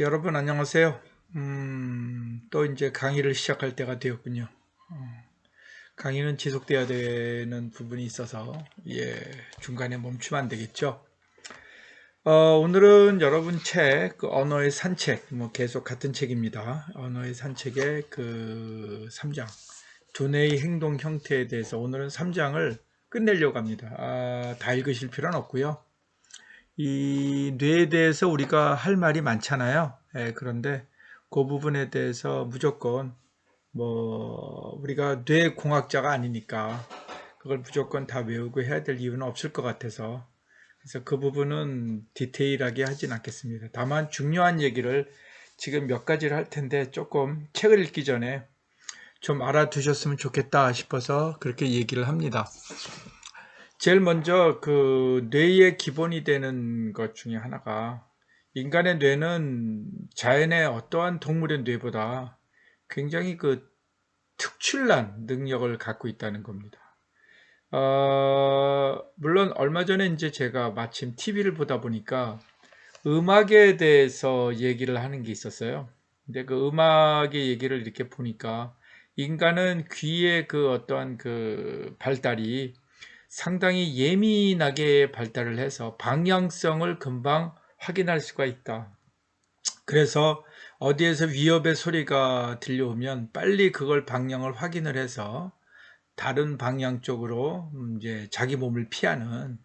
여러분 안녕하세요. 또 이제 강의를 시작할 때가 되었군요. 강의는 지속돼야 되는 부분이 있어서 중간에 멈추면 안 되겠죠. 오늘은 여러분 책, 그 언어의 산책, 뭐 계속 같은 책입니다. 언어의 산책의 그 3장, 두뇌의 행동 형태에 대해서 오늘은 3장을 끝내려고 합니다. 다 읽으실 필요는 없고요. 이 뇌에 대해서 우리가 할 말이 많잖아요. 그런데 그 부분에 대해서 무조건 우리가 뇌공학자가 아니니까 그걸 무조건 다 외우고 해야 될 이유는 없을 것 같아서 그래서 그 부분은 디테일하게 하진 않겠습니다. 다만 중요한 얘기를 지금 몇 가지를 할 텐데 조금 책을 읽기 전에 좀 알아두셨으면 좋겠다 싶어서 그렇게 얘기를 합니다. 제일 먼저 그 뇌의 기본이 되는 것 중에 하나가 인간의 뇌는 자연의 어떠한 동물의 뇌보다 굉장히 그 특출난 능력을 갖고 있다는 겁니다. 물론 얼마 전에 이제 제가 마침 TV를 보다 보니까 음악에 대해서 얘기를 하는 게 있었어요. 근데 그 음악의 얘기를 이렇게 보니까 인간은 귀의 그 어떠한 그 발달이 상당히 예민하게 발달을 해서 방향성을 금방 확인할 수가 있다. 그래서 어디에서 위협의 소리가 들려오면 빨리 그걸 방향을 확인을 해서 다른 방향 쪽으로 이제 자기 몸을 피하는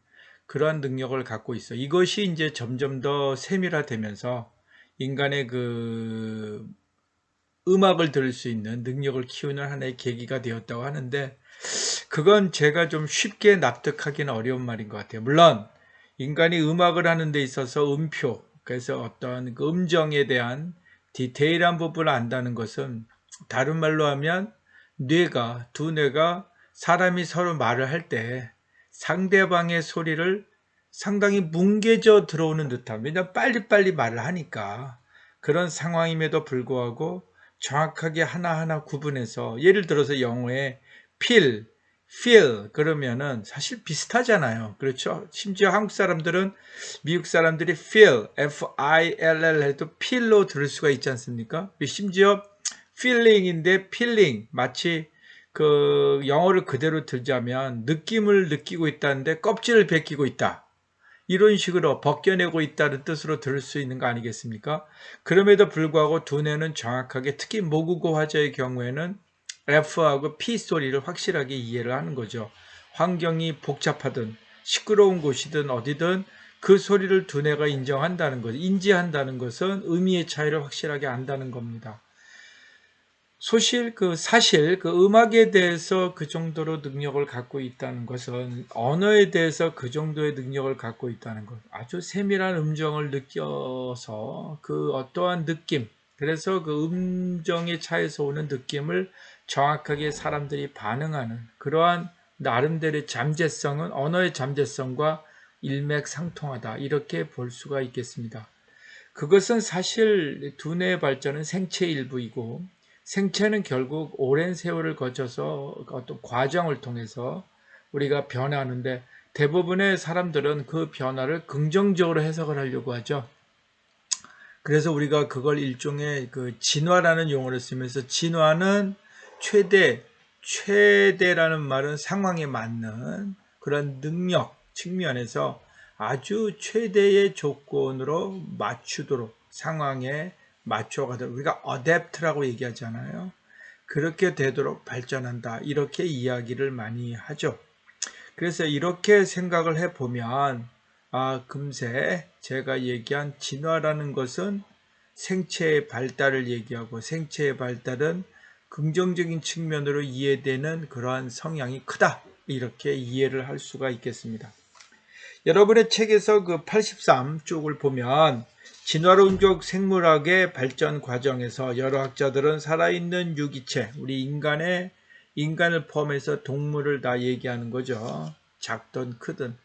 그러한 능력을 갖고 있어. 이것이 이제 점점 더 세밀화되면서 인간의 그 음악을 들을 수 있는 능력을 키우는 하나의 계기가 되었다고 하는데 그건 제가 좀 쉽게 납득하기는 어려운 말인 것 같아요. 물론 인간이 음악을 하는 데 있어서 음표, 그래서 어떤 그 음정에 대한 디테일한 부분을 안다는 것은 다른 말로 하면 두 뇌가 사람이 서로 말을 할 때 상대방의 소리를 상당히 뭉개져 들어오는 듯한, 왜냐하면 빨리빨리 말을 하니까 그런 상황임에도 불구하고 정확하게 하나하나 구분해서, 예를 들어서 영어에 feel 그러면은 사실 비슷하잖아요. 그렇죠? 심지어 한국 사람들은 미국 사람들이 F-I-L-L 해도 feel로 들을 수가 있지 않습니까? 심지어 feeling인데 feeling, 마치 그 영어를 그대로 들자면 느낌을 느끼고 있다는데 껍질을 벗기고 있다. 이런 식으로 벗겨내고 있다는 뜻으로 들을 수 있는 거 아니겠습니까? 그럼에도 불구하고 두뇌는 정확하게, 특히 모국어 화자의 경우에는 F하고 P 소리를 확실하게 이해를 하는 거죠. 환경이 복잡하든 시끄러운 곳이든 어디든 그 소리를 두뇌가 인정한다는 것, 인지한다는 것은 의미의 차이를 확실하게 안다는 겁니다. 사실 그 음악에 대해서 그 정도로 능력을 갖고 있다는 것은 언어에 대해서 그 정도의 능력을 갖고 있다는 것. 아주 세밀한 음정을 느껴서 그 어떠한 느낌, 그래서 그 음정의 차에서 오는 느낌을 정확하게 사람들이 반응하는 그러한 나름대로의 잠재성은 언어의 잠재성과 일맥상통하다. 이렇게 볼 수가 있겠습니다. 그것은 사실 두뇌의 발전은 생체의 일부이고 생체는 결국 오랜 세월을 거쳐서 어떤 과정을 통해서 우리가 변화하는데 대부분의 사람들은 그 변화를 긍정적으로 해석을 하려고 하죠. 그래서 우리가 그걸 일종의 그 진화라는 용어를 쓰면서 진화는 최대라는 말은 상황에 맞는 그런 능력 측면에서 아주 최대의 조건으로 맞추도록 상황에 맞춰가도록 우리가 adapt라고 얘기하잖아요. 그렇게 되도록 발전한다. 이렇게 이야기를 많이 하죠. 그래서 이렇게 생각을 해보면 금세 제가 얘기한 진화라는 것은 생체의 발달을 얘기하고 생체의 발달은 긍정적인 측면으로 이해되는 그러한 성향이 크다. 이렇게 이해를 할 수가 있겠습니다. 여러분의 책에서 그 83쪽을 보면 진화론적 생물학의 발전 과정에서 여러 학자들은 살아있는 유기체, 우리 인간을 포함해서 동물을 다 얘기하는 거죠. 작든 크든.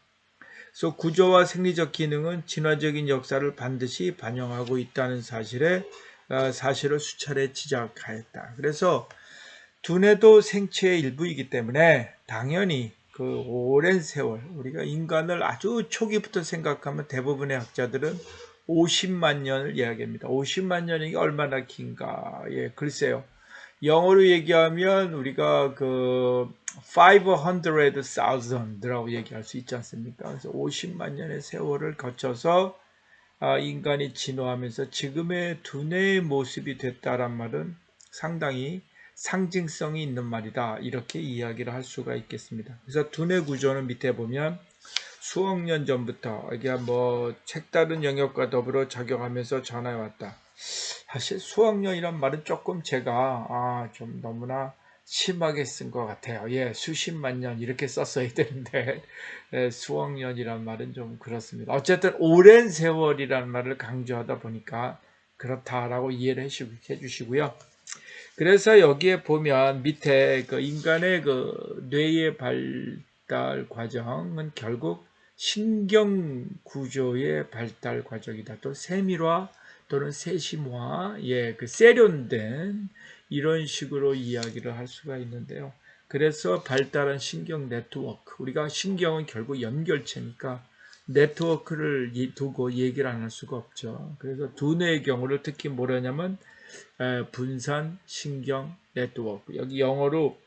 그래서 구조와 생리적 기능은 진화적인 역사를 반드시 반영하고 있다는 사실을 수차례 지적하였다. 그래서 두뇌도 생체의 일부이기 때문에 당연히 그 오랜 세월 우리가 인간을 아주 초기부터 생각하면 대부분의 학자들은 50만 년을 이야기합니다. 50만 년이 얼마나 긴가? 예, 글쎄요. 영어로 얘기하면 우리가 그 500,000라고 얘기할 수 있지 않습니까? 그래서 50만 년의 세월을 거쳐서 인간이 진화하면서 지금의 두뇌의 모습이 됐다란 말은 상당히 상징성이 있는 말이다. 이렇게 이야기를 할 수가 있겠습니다. 그래서 두뇌 구조는 밑에 보면 수억 년 전부터 이게 뭐 색다른 영역과 더불어 작용하면서 전해왔다 사실 수억 년이란 말은 조금 제가 좀 너무나 심하게 쓴 것 같아요. 예, 수십만 년 이렇게 썼어야 되는데 수억 년이란 말은 좀 그렇습니다. 어쨌든 오랜 세월이란 말을 강조하다 보니까 그렇다라고 이해를 해주시고요. 그래서 여기에 보면 밑에 그 인간의 그 뇌의 발달 과정은 결국 신경 구조의 발달 과정이다. 또 세밀화 또는 세심화, 예, 그 세련된 이런 식으로 이야기를 할 수가 있는데요. 그래서 발달한 신경 네트워크, 우리가 신경은 결국 연결체니까 네트워크를 두고 얘기를 안 할 수가 없죠. 그래서 두뇌의 경우를 특히 뭐라냐면 분산 신경 네트워크. 여기 영어로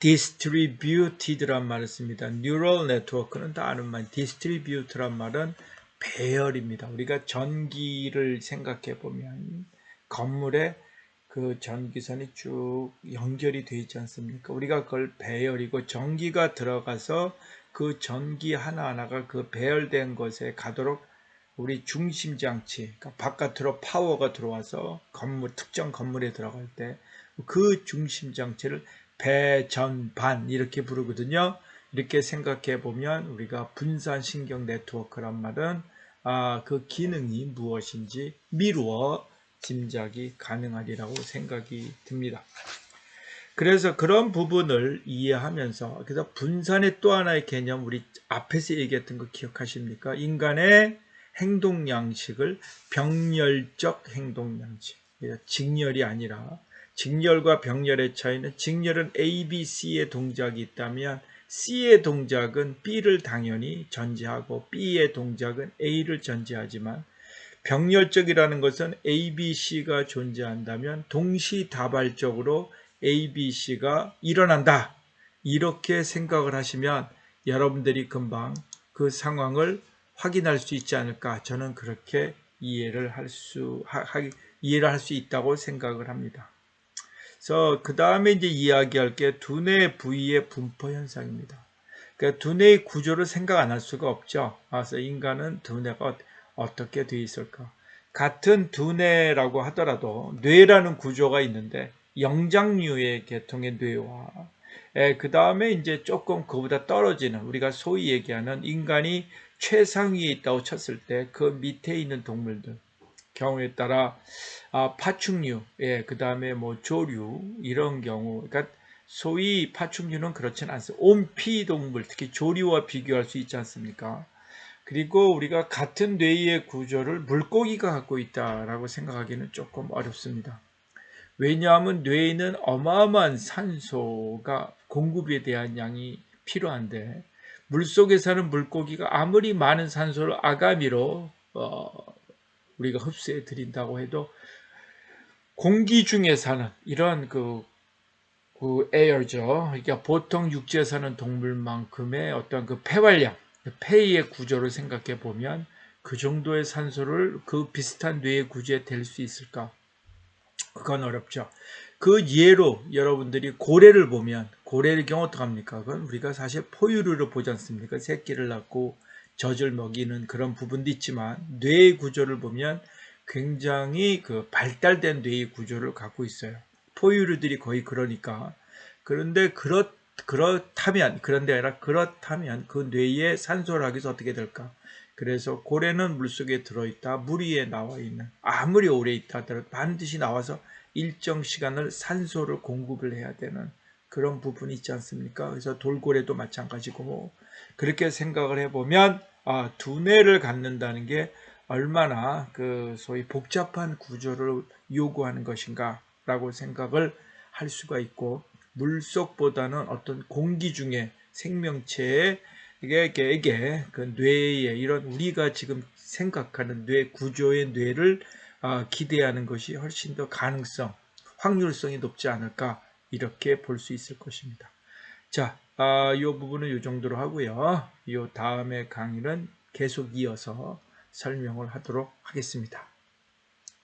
distributed란 말을 씁니다. neural network는 다 아는 말. distribute란 말은 배열입니다. 우리가 전기를 생각해 보면 건물에 그 전기선이 쭉 연결이 되어 있지 않습니까? 우리가 그걸 배열이고 전기가 들어가서 그 전기 하나하나가 그 배열된 것에 가도록 우리 중심 장치, 그러니까 바깥으로 파워가 들어와서 특정 건물에 들어갈 때 그 중심 장치를 배전반 이렇게 부르거든요. 이렇게 생각해 보면 우리가 분산신경 네트워크란 말은 그 기능이 무엇인지 미루어 짐작이 가능하리라고 생각이 듭니다. 그래서 그런 부분을 이해하면서 그래서 분산의 또 하나의 개념 우리 앞에서 얘기했던 거 기억하십니까? 인간의 행동 양식을 병렬적 행동 양식, 직렬이 아니라 직렬과 병렬의 차이는 직렬은 A, B, C의 동작이 있다면 C의 동작은 B를 당연히 전제하고 B의 동작은 A를 전제하지만 병렬적이라는 것은 A, B, C가 존재한다면 동시다발적으로 A, B, C가 일어난다. 이렇게 생각을 하시면 여러분들이 금방 그 상황을 확인할 수 있지 않을까. 저는 그렇게 이해를 할 수 있다고 생각을 합니다. 그래서 그 다음에 이제 이야기할 게 두뇌 부위의 분포 현상입니다. 그러니까 두뇌의 구조를 생각 안 할 수가 없죠. 그래서 인간은 두뇌가 어떻게 되어 있을까? 같은 두뇌라고 하더라도 뇌라는 구조가 있는데 영장류의 계통의 뇌와 그 다음에 이제 조금 그보다 떨어지는 우리가 소위 얘기하는 인간이 최상위에 있다고 쳤을 때 그 밑에 있는 동물들 경우에 따라 파충류, 그 다음에 뭐 조류 이런 경우, 그러니까 소위 파충류는 그렇지는 않습니다. 온피동물, 특히 조류와 비교할 수 있지 않습니까? 그리고 우리가 같은 뇌의 구조를 물고기가 갖고 있다라고 생각하기는 조금 어렵습니다. 왜냐하면 뇌에는 어마어마한 산소가 공급에 대한 양이 필요한데 물속에 사는 물고기가 아무리 많은 산소를 아가미로 우리가 흡수해 드린다고 해도 공기 중에 사는 이런 그 에어죠. 그러니까 보통 육지에 사는 동물만큼의 어떤 그 폐활량, 폐의 구조를 생각해 보면 그 정도의 산소를 그 비슷한 뇌의 구조에 댈 수 있을까? 그건 어렵죠. 그 예로 여러분들이 고래를 보면 고래의 경우 어떡합니까? 그건 우리가 사실 포유류를 보지 않습니까? 새끼를 낳고 젖을 먹이는 그런 부분도 있지만 뇌의 구조를 보면 굉장히 그 발달된 뇌의 구조를 갖고 있어요. 포유류들이 거의 그러니까. 그런데 그런데 아니라 그렇다면 그 뇌에 산소를 하기 위해서 어떻게 될까? 그래서 고래는 물속에 들어있다. 물 위에 나와 있는 아무리 오래 있다 하더라도 반드시 나와서 일정 시간을 산소를 공급을 해야 되는 그런 부분이 있지 않습니까? 그래서 돌고래도 마찬가지고 그렇게 생각을 해보면 두뇌를 갖는다는 게 얼마나 그 소위 복잡한 구조를 요구하는 것인가 라고 생각을 할 수가 있고 물속보다는 어떤 공기 중에 생명체의 이게 그 뇌에 이런 우리가 지금 생각하는 뇌 구조의 뇌를 기대하는 것이 훨씬 더 확률성이 높지 않을까 이렇게 볼 수 있을 것입니다. 자, 이 부분은 이 정도로 하고요. 이 다음에 강의는 계속 이어서 설명을 하도록 하겠습니다.